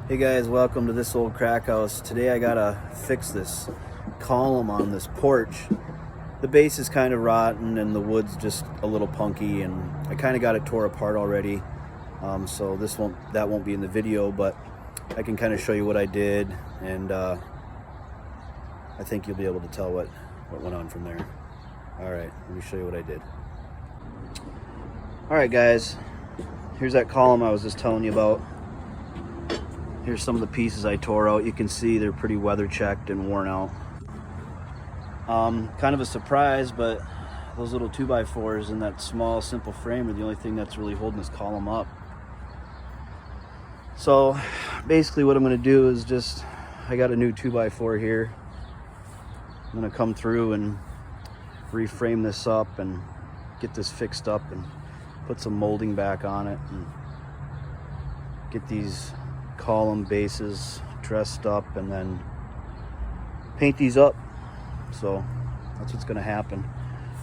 Hey guys, welcome to This Old Crack House. Today I gotta fix this column on this porch. The base is kind of rotten and the wood's just a little punky, and I kind of got it tore apart already. So that won't be in the video, but I can kind of show you what I did, and I think you'll be able to tell what went on from there. All right, let me show you what I did. All right, guys, here's that column I was just telling you about. Here's some of the pieces I tore out. You can see they're pretty weather checked and worn out. Kind of a surprise, but those little 2x4s in that small simple frame are the only thing that's really holding this column up. So basically what I'm going to do is I got a new 2x4 here. I'm going to come through and reframe this up and get this fixed up and put some molding back on it and get these column bases dressed up and then paint these up. So that's what's going to happen.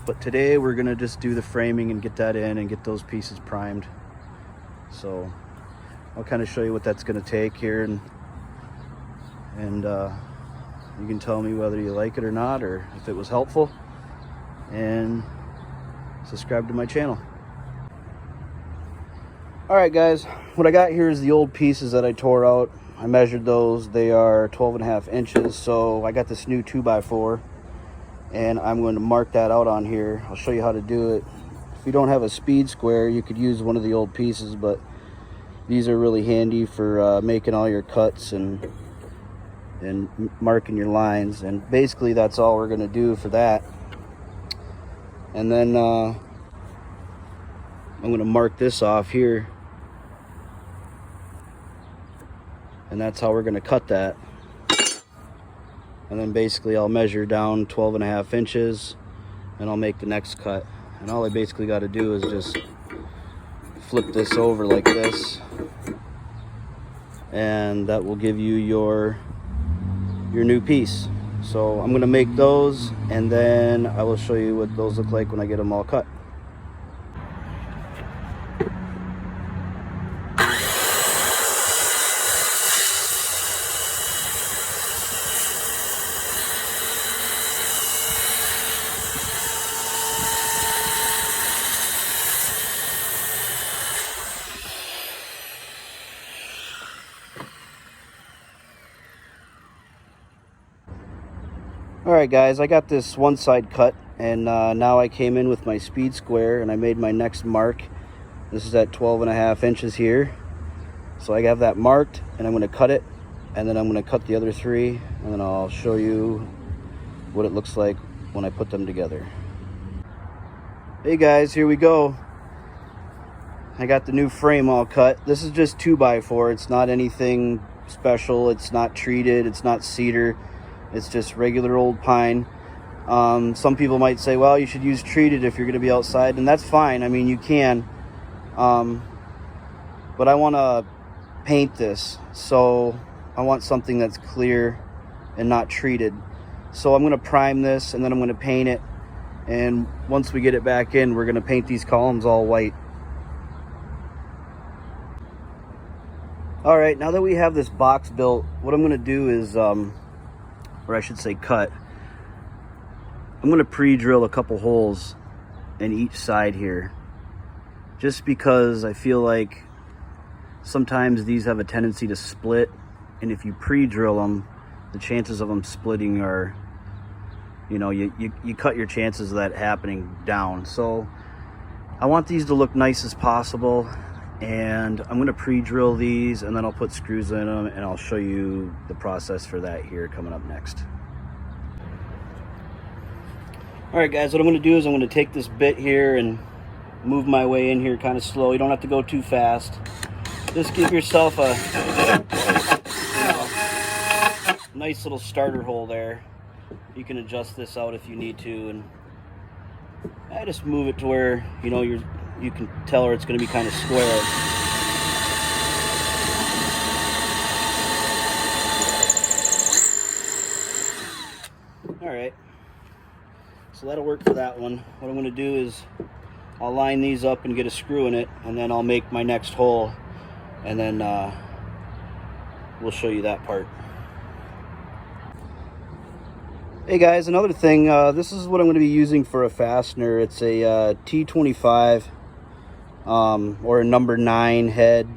But today we're going to just do the framing and get that in and get those pieces primed. So I'll kind of show you what that's going to take here, and you can tell me whether you like it or not, or if it was helpful, and subscribe to my channel. All right, guys, what I got here is the old pieces that I tore out. I measured those. They are 12.5 inches. So I got this new 2x4 and I'm going to mark that out on here. I'll show you how to do it. If you don't have a speed square, you could use one of the old pieces, but these are really handy for making all your cuts and marking your lines. And basically that's all we're going to do for that. And then I'm going to mark this off here, and that's how we're going to cut that. And then basically I'll measure down 12.5 inches and I'll make the next cut. And all I basically got to do is just flip this over like this, and that will give you your new piece. So I'm going to make those, and then I will show you what those look like when I get them all cut. All right, guys, I got this one side cut, and now I came in with my speed square and I made my next mark. This is at 12.5 inches here. So I have that marked, and I'm going to cut it, and then I'm going to cut the other three, and then I'll show you what it looks like when I put them together. Hey guys, here we go. I got the new frame all cut. This is just 2x4. It's not anything special. It's not treated. It's not cedar. It's just regular old pine. Some people might say, well, you should use treated if you're going to be outside, and that's fine. I mean, you can. But I want to paint this, so I want something that's clear and not treated. So I'm going to prime this, and then I'm going to paint it. And once we get it back in, we're going to paint these columns all white. All right, now that we have this box built, what I'm going to do is, or I should say cut, I'm going to pre-drill a couple holes in each side here, just because I feel like sometimes these have a tendency to split, and if you pre-drill them, the chances of them splitting are, you cut your chances of that happening down. So I want these to look nice as possible, and I'm going to pre-drill these, and then I'll put screws in them, and I'll show you the process for that here coming up next. All right, guys, what I'm going to do is I'm going to take this bit here and move my way in here kind of slow. You don't have to go too fast. Just give yourself a nice little starter hole there. You can adjust this out if you need to, and I just move it to where you can tell her it's going to be kind of square. All right, so that'll work for that one. What I'm going to do is I'll line these up and get a screw in it, and then I'll make my next hole, and then we'll show you that part. Hey guys, another thing, this is what I'm going to be using for a fastener. It's a T25 or a number 9 head.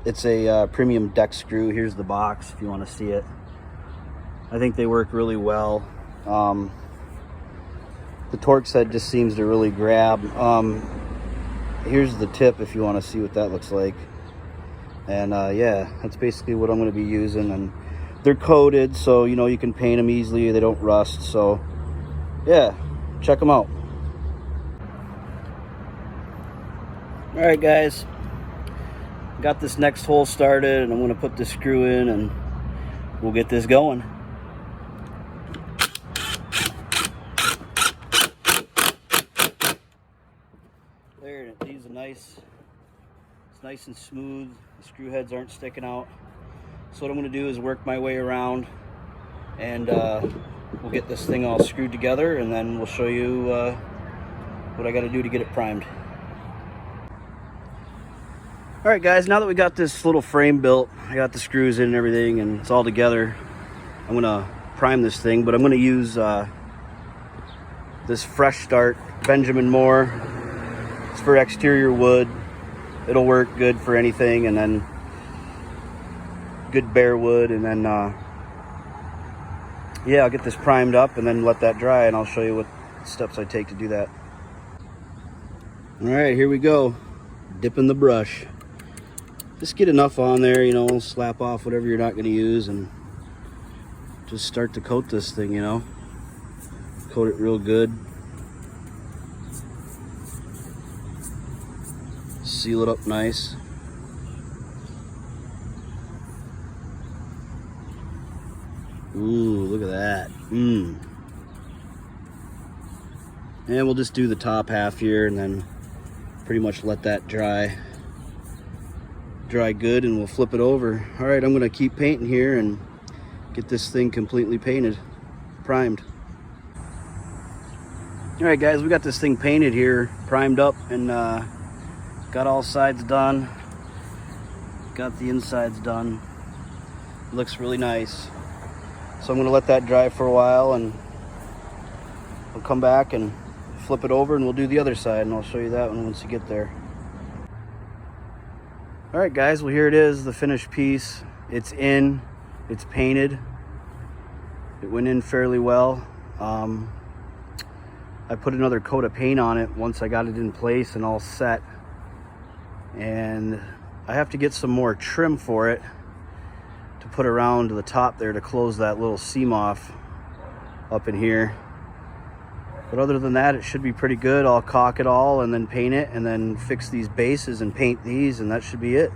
It's a premium deck screw. Here's the box if you want to see it. I think they work really well. The Torx head just seems to really grab. Here's the tip if you want to see what that looks like. And yeah, that's basically what I'm going to be using. And they're coated, so you know you can paint them easily. They don't rust. So yeah, check them out. All right guys, got this next hole started, and I'm going to put this screw in and we'll get this going. There, it leaves a nice, it's nice and smooth. The screw heads aren't sticking out. So what I'm going to do is work my way around, and we'll get this thing all screwed together, and then we'll show you what I got to do to get it primed. All right guys, now that we got this little frame built, I got the screws in and everything, and it's all together, I'm going to prime this thing, but I'm going to use this Fresh Start Benjamin Moore. It's for exterior wood. It'll work good for anything, and then good bare wood, and then yeah, I'll get this primed up and then let that dry, and I'll show you what steps I take to do that. All right, here we go. Dipping the brush. Just get enough on there, you know, slap off whatever you're not going to use, and just start to coat this thing, you know. Coat it real good. Seal it up nice. Ooh, look at that. And we'll just do the top half here, and then pretty much let that dry good, and we'll flip it over. All right, I'm gonna keep painting here and get this thing completely painted, primed. All right guys, we got this thing painted here, primed up, and got all sides done. Got the insides done. Looks really nice. So I'm gonna let that dry for a while, and we'll come back and flip it over, and we'll do the other side, and I'll show you that one once you get there. All right guys, well here it is, the finished piece. It's in, it's painted. It went in fairly well. I put another coat of paint on it once I got it in place and all set. And I have to get some more trim for it to put around the top there to close that little seam off up in here. But other than that, it should be pretty good. I'll caulk it all and then paint it, and then fix these bases and paint these, and that should be it.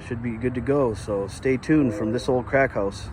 Should be good to go. So stay tuned from This Old Crack House.